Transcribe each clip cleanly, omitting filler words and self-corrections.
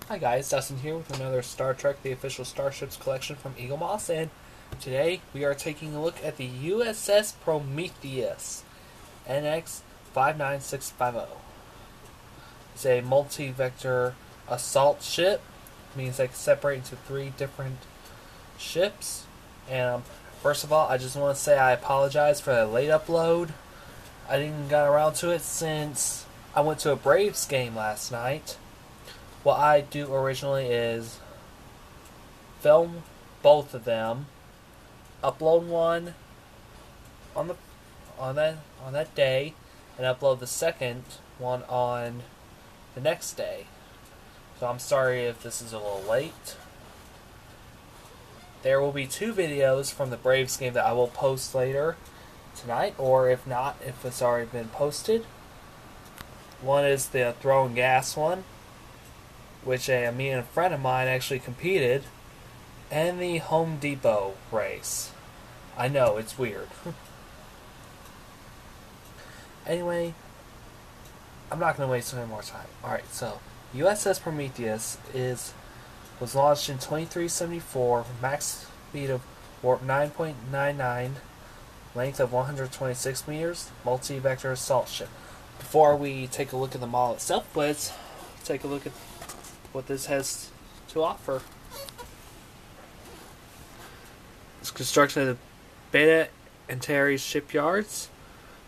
Hi guys, Dustin here with another Star Trek The Official Starships collection from Eagle Moss, and today we are taking a look at the U.S.S. Prometheus NX 59650. It's a multi-vector assault ship, means they can separate into three different ships. And first of all, I just want to say I apologize for the late upload. I didn't get around to it since I went to a Braves game last night. What I do originally is film both of them, upload one on that day, and upload the second one on the next day. So I'm sorry if this is a little late. There will be two videos from the Braves game that I will post later tonight, or if not, if it's already been posted. One is the throwing gas one, which me and a friend of mine actually competed, and the Home Depot race. I know, it's weird. Anyway, I'm not going to waste any more time. Alright, so U.S.S. Prometheus was launched in 2374, max speed of warp 9.99, length of 126 meters, multi-vector assault ship. Before we take a look at the model itself, let's take a look at what this has to offer. It's constructed at Beta Antares shipyards,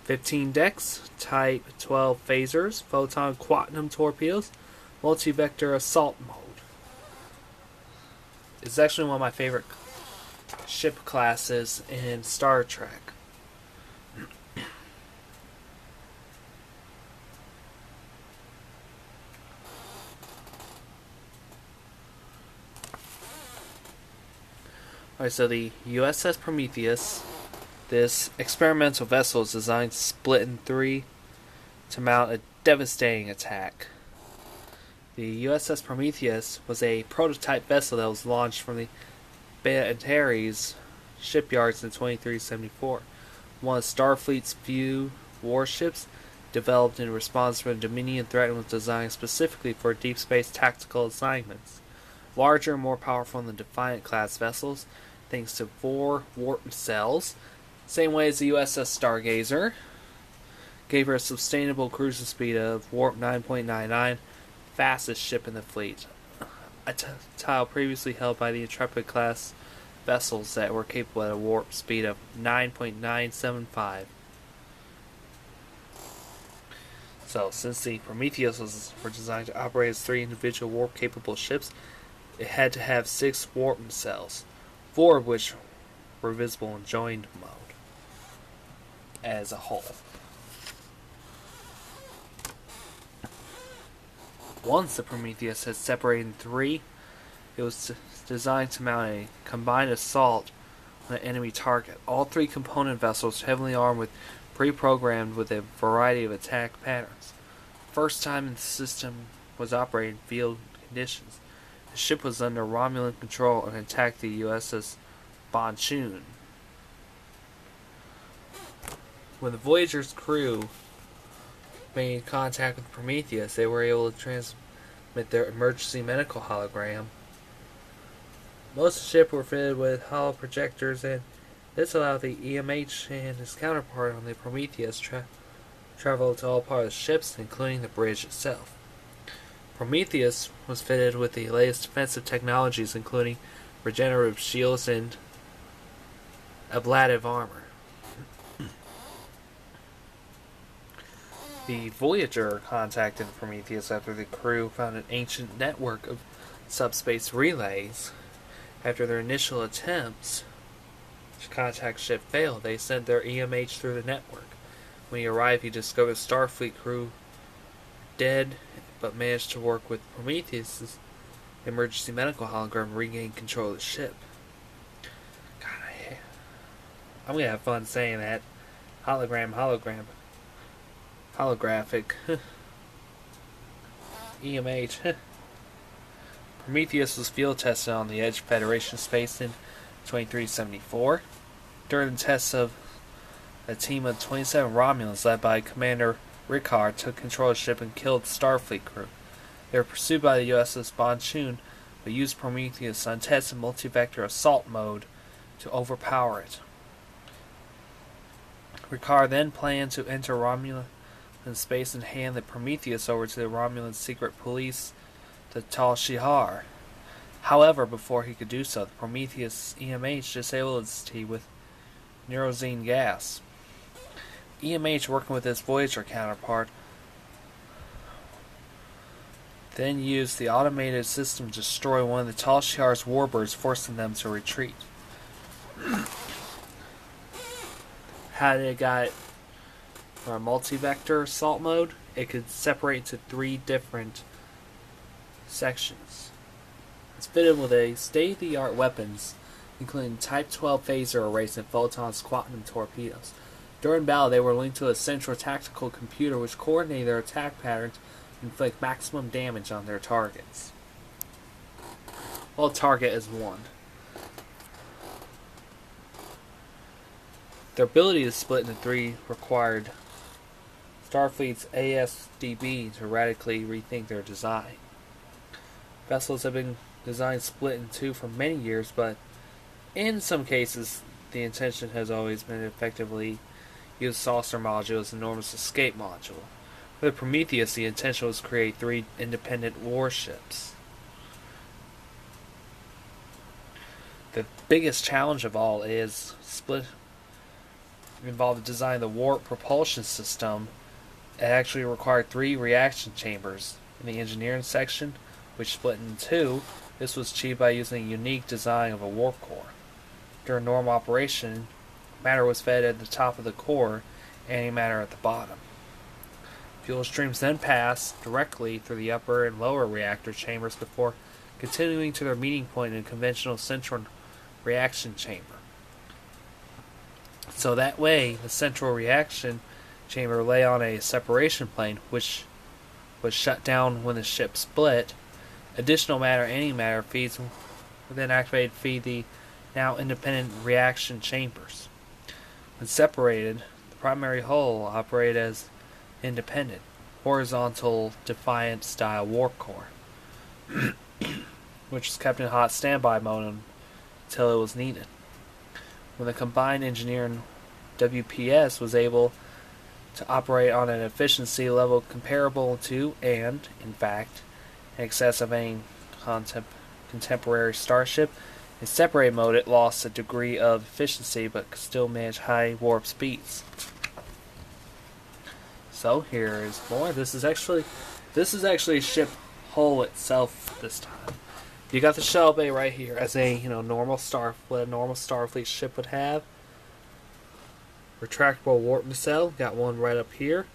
15 decks, Type 12 phasers, photon quantum torpedoes, multi-vector assault mode. It's actually one of my favorite ship classes in Star Trek. Alright, so the U.S.S. Prometheus, this experimental vessel is designed to split in three to mount a devastating attack. The U.S.S. Prometheus was a prototype vessel that was launched from the Beta Antares shipyards in 2374. One of Starfleet's few warships developed in response to a Dominion threat and was designed specifically for deep space tactical assignments. Larger and more powerful than the Defiant-class vessels, thanks to 4 warp cells, same way as the U.S.S. Stargazer, gave her a sustainable cruising speed of warp 9.99, fastest ship in the fleet, a title previously held by the Intrepid-class vessels that were capable at a warp speed of 9.975. So, since the Prometheus were designed to operate as 3 individual warp-capable ships, it had to have 6 warp cells, 4 of which were visible in joined mode as a whole. Once the Prometheus had separated in 3, it was designed to mount a combined assault on an enemy target. All 3 component vessels were heavily armed with pre-programmed with a variety of attack patterns. First time the system was operating in field conditions, the ship was under Romulan control and attacked the U.S.S. Bonchoon. When the Voyager's crew made contact with Prometheus, they were able to transmit their emergency medical hologram. Most of the ship were fitted with holo projectors, and this allowed the EMH and his counterpart on the Prometheus travel to all parts of the ships, including the bridge itself. Prometheus was fitted with the latest defensive technologies, including regenerative shields and ablative armor. The Voyager contacted Prometheus after the crew found an ancient network of subspace relays. After their initial attempts to contact ship failed, they sent their EMH through the network. When he arrived, he discovered Starfleet crew dead, but managed to work with Prometheus' emergency medical hologram and regain control of the ship. God, I'm gonna have fun saying that. Holographic. EMH. Prometheus was field tested on the Edge Federation space in 2374. During the tests of a team of 27 Romulans led by Commander Rickard took control of the ship and killed the Starfleet crew. They were pursued by the U.S.S. Bonchoon, but used Prometheus' untested multi-vector assault mode to overpower it. Ricard then planned to enter Romulan space and hand the Prometheus over to the Romulan secret police, the Tal Shiar. However, before he could do so, the Prometheus EMH disabled its T with neurozine gas. EMH, working with its Voyager counterpart, then used the automated system to destroy one of the Tal Shiar's warbirds, forcing them to retreat. Had it got a multi-vector assault mode, it could separate into 3 different sections. It's fitted with a state-of-the-art weapons, including Type 12 phaser arrays and photons quantum torpedoes. During battle, they were linked to a central tactical computer which coordinated their attack patterns and inflict maximum damage on their targets. Well, target is 1. Their ability to split into 3 required Starfleet's ASDB to radically rethink their design. Vessels have been designed split in 2 for many years, but in some cases, the intention has always been to effectively use saucer module as an enormous escape module. For the Prometheus, the intention was to create 3 independent warships. The biggest challenge of all is split involved the design of the warp propulsion system. It actually required 3 reaction chambers in the engineering section, which split in 2. This was achieved by using a unique design of a warp core. During normal operation, matter was fed at the top of the core, antimatter at the bottom. Fuel streams then pass directly through the upper and lower reactor chambers before continuing to their meeting point in a conventional central reaction chamber. So that way, the central reaction chamber lay on a separation plane, which was shut down when the ship split. Additional matter, antimatter feeds were then activated to feed the now independent reaction chambers. When separated, the primary hull operated as independent, horizontal Defiant style warp core, which was kept in hot standby mode until it was needed. When the combined engineering WPS was able to operate on an efficiency level comparable to, and, in fact, in excess of any contemporary starship, in separate mode it lost a degree of efficiency but could still manage high warp speeds. So here is more. This is actually ship hull itself this time. You got the shell bay right here, as a normal Starfleet ship would have. Retractable warp nacelle, got one right up here.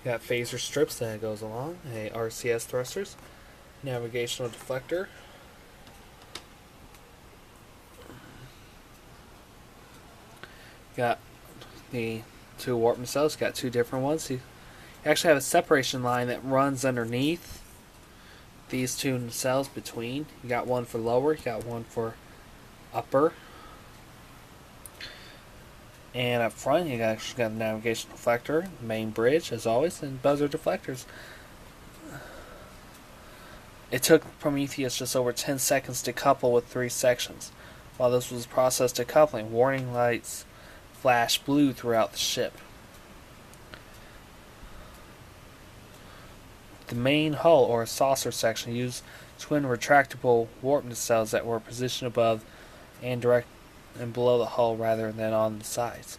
Got phaser strips that goes along, a RCS thrusters, navigational deflector. Got the 2 warp nacelles, got 2 different ones. You actually have a separation line that runs underneath these 2 nacelles between. You got one for lower, you got one for upper. And up front, you actually got a navigation deflector, main bridge, as always, and buzzer deflectors. It took Prometheus just over 10 seconds to couple with 3 sections. While this was process decoupling, warning lights flashed blue throughout the ship. The main hull, or saucer section, used twin retractable warp nacelles that were positioned above and direct and below the hull rather than on the sides.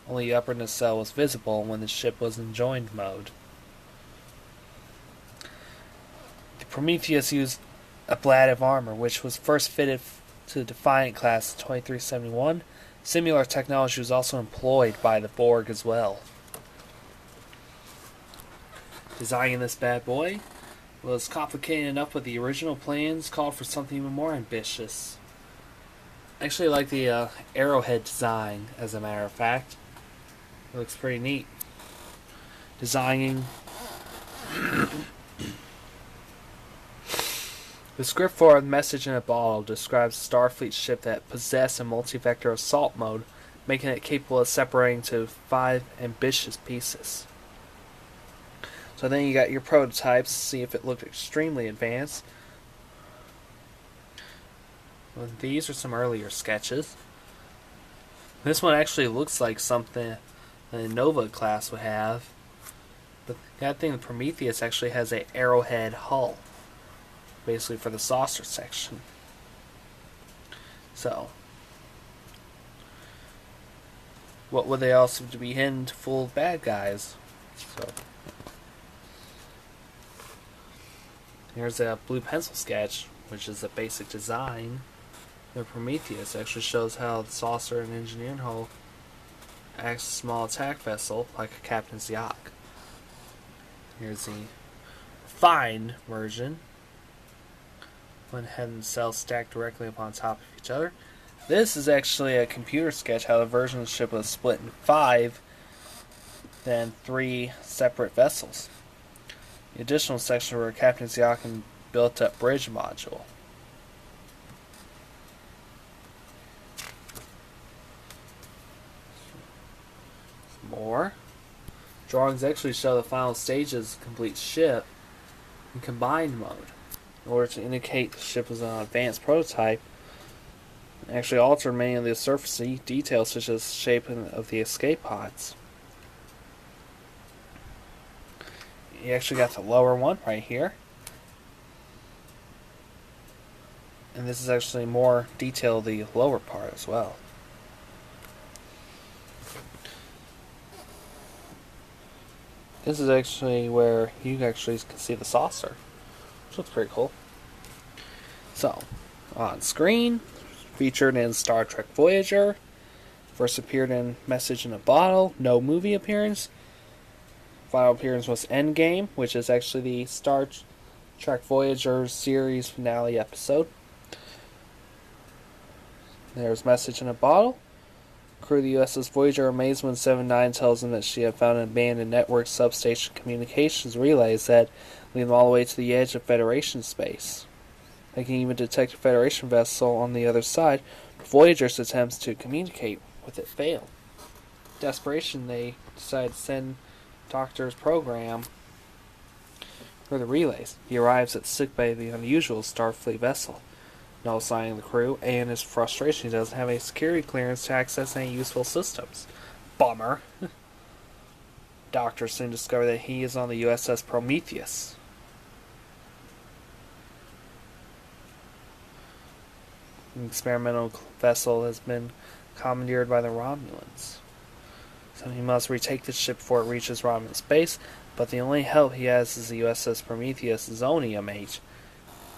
Only the upper nacelle was visible when the ship was in joined mode. The Prometheus used ablative armor, which was first fitted to the Defiant class in 2371. Similar technology was also employed by the Borg as well. Designing this bad boy was complicated enough, but the original plans called for something even more ambitious. I actually like the arrowhead design, as a matter of fact. It looks pretty neat. Designing. The script for the message in a bottle describes a Starfleet ship that possessed a multi-vector assault mode, making it capable of separating into 5 ambitious pieces. So then you got your prototypes, see if it looked extremely advanced. Well, these are some earlier sketches. This one actually looks like something the Nova class would have. But that thing, the Prometheus, actually has a arrowhead hull, basically for the saucer section. So, what would they also be hidden full of bad guys? So, here's a blue pencil sketch, which is a basic design. The Prometheus actually shows how the saucer and engineering hull acts as a small attack vessel, like a captain's yacht. Here's the refined version. One head and cell stacked directly upon top of each other. This is actually a computer sketch how the version of the ship was split in 5, then 3 separate vessels. The additional section were a captain's yacht and built-up bridge module. More drawings actually show the final stages of the complete ship in combined mode in order to indicate the ship was an advanced prototype. It actually altered many of the surface details, such as the shape of the escape pods. You actually got the lower one right here, and this is actually more detail of the lower part as well. This is actually where you actually can see the saucer, which looks pretty cool. So, on screen, featured in Star Trek Voyager, first appeared in Message in a Bottle, no movie appearance. Final appearance was Endgame, which is actually the Star Trek Voyager series finale episode. There's Message in a Bottle. Crew of the U.S.S. Voyager amazed when 7-9 tells them that she had found an abandoned network substation communications relays that lead them all the way to the edge of Federation space. They can even detect a Federation vessel on the other side, but Voyager's attempts to communicate with it fail. In desperation, they decide to send Doctor's program for the relays. He arrives at sickbay of the unusual Starfleet vessel. No sign of the crew, and his frustration, he doesn't have any security clearance to access any useful systems. Bummer. Doctor soon discovered that he is on the U.S.S. Prometheus. An experimental vessel has been commandeered by the Romulans. So he must retake the ship before it reaches Romulan space, but the only help he has is the U.S.S. Prometheus' own EMH,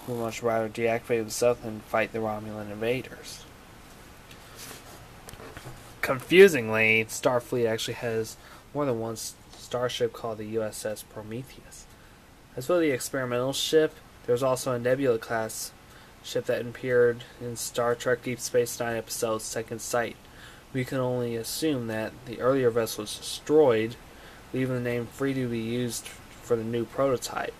who would much rather deactivate himself than fight the Romulan invaders. Confusingly, Starfleet actually has more than one starship called the U.S.S. Prometheus. As well as the experimental ship, there's also a Nebula-class ship that appeared in Star Trek Deep Space Nine episode Second Sight. We can only assume that the earlier vessel was destroyed, leaving the name free to be used for the new prototype.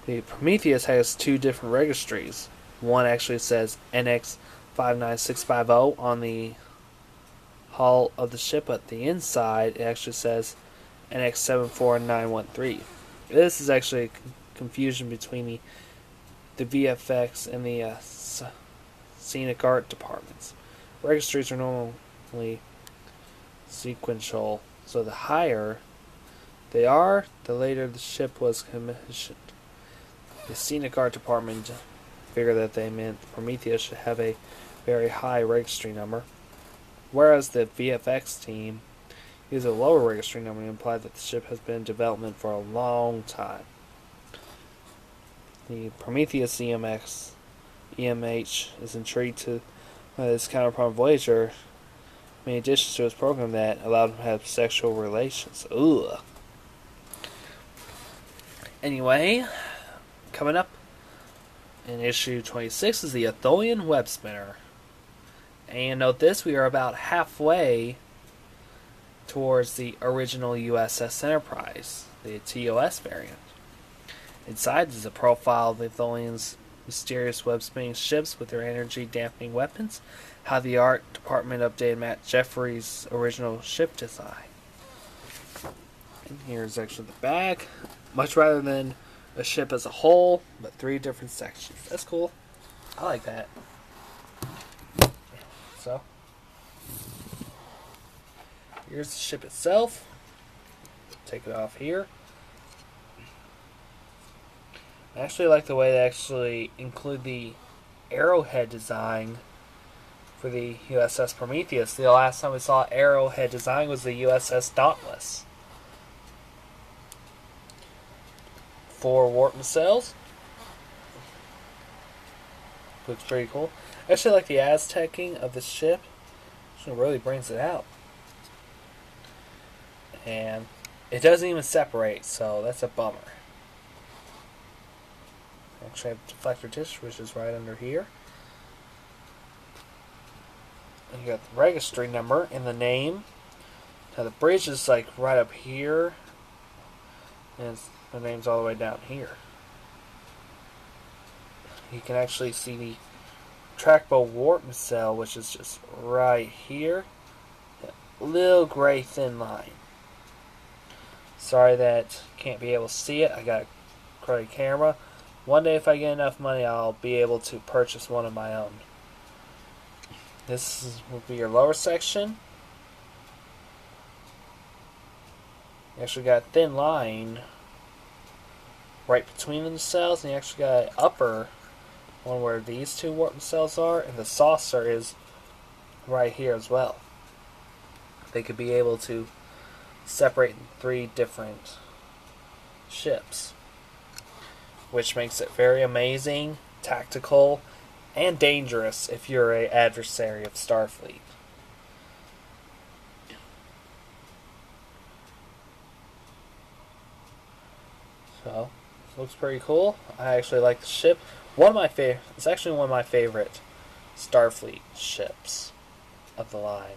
The Prometheus has 2 different registries. One actually says NX59650 on the hull of the ship, but the inside it actually says NX74913. This is actually a confusion between the VFX and the scenic art departments. Registries are normally sequential, so the higher they are, the later the ship was commissioned. The scenic art department figured that they meant Prometheus should have a very high registry number, whereas the VFX team used a lower registry number to imply that the ship has been in development for a long time. The Prometheus EMH is intrigued to his counterpart Voyager made additions to his program that allowed him to have sexual relations. Ugh. Anyway, coming up in issue 26 is the Atholian Web Spinner. And note this, we are about halfway towards the original U.S.S. Enterprise, the TOS variant. Inside is a profile of the Atholian's mysterious web-spinning ships with their energy-dampening weapons, how the art department updated Matt Jeffrey's original ship design. And here's actually the back. Much rather than a ship as a whole, but 3 different sections. That's cool. I like that. So, here's the ship itself. Take it off here. I actually like the way they actually include the arrowhead design for the U.S.S. Prometheus. The last time we saw arrowhead design was the U.S.S. Dauntless. 4 warp nacelles. Looks pretty cool. I actually like the Aztecing of the ship. It really brings it out. And it doesn't even separate, so that's a bummer. Actually, I have a deflector dish, which is right under here. And you got the registry number and the name. Now the bridge is like right up here, and the name's all the way down here. You can actually see the trackable warp nacelle, which is just right here. A little gray thin line. Sorry that can't be able to see it. I got a cruddy camera. One day, if I get enough money, I'll be able to purchase one of my own. This will be your lower section. You actually got a thin line right between the nacelles, and you actually got an upper one where these 2 warp nacelles are, and the saucer is right here as well. They could be able to separate in 3 different ships, which makes it very amazing, tactical, and dangerous if you're an adversary of Starfleet. So, looks pretty cool. I actually like the ship. It's actually one of my favorite Starfleet ships of the line.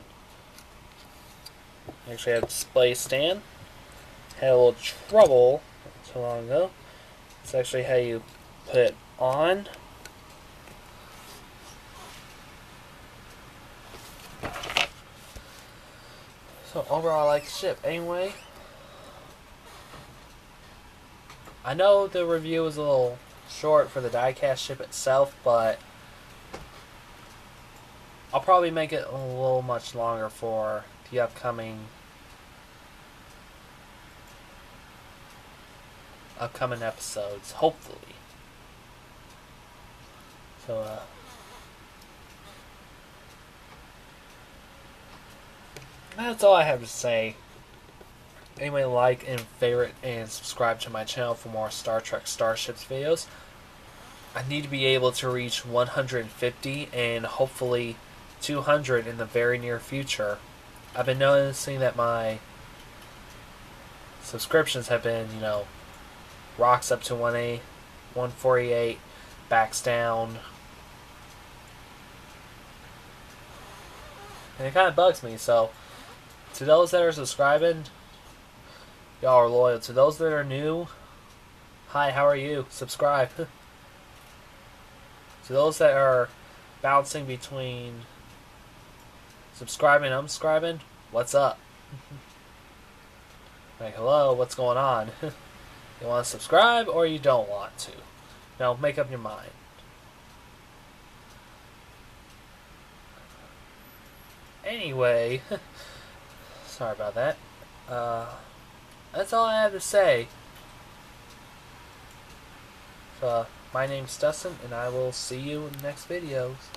Actually, I have a display stand. Had a little trouble not too long ago. It's actually how you put it on. So overall, I like the ship. Anyway, I know the review was a little short for the diecast ship itself, but I'll probably make it a little much longer for the upcoming episodes, hopefully. So, that's all I have to say. Anyway, like and favorite and subscribe to my channel for more Star Trek Starships videos. I need to be able to reach 150 and hopefully 200 in the very near future. I've been noticing that my subscriptions have been, rocks up to 148, backs down. And it kind of bugs me, so to those that are subscribing, y'all are loyal. To those that are new, hi, how are you? Subscribe. To those that are bouncing between subscribing and unsubscribing, what's up? Like, hello, what's going on? You want to subscribe or you don't want to? Make up your mind. Anyway, sorry about that. That's all I have to say. So, my name's Dustin, and I will see you in the next videos.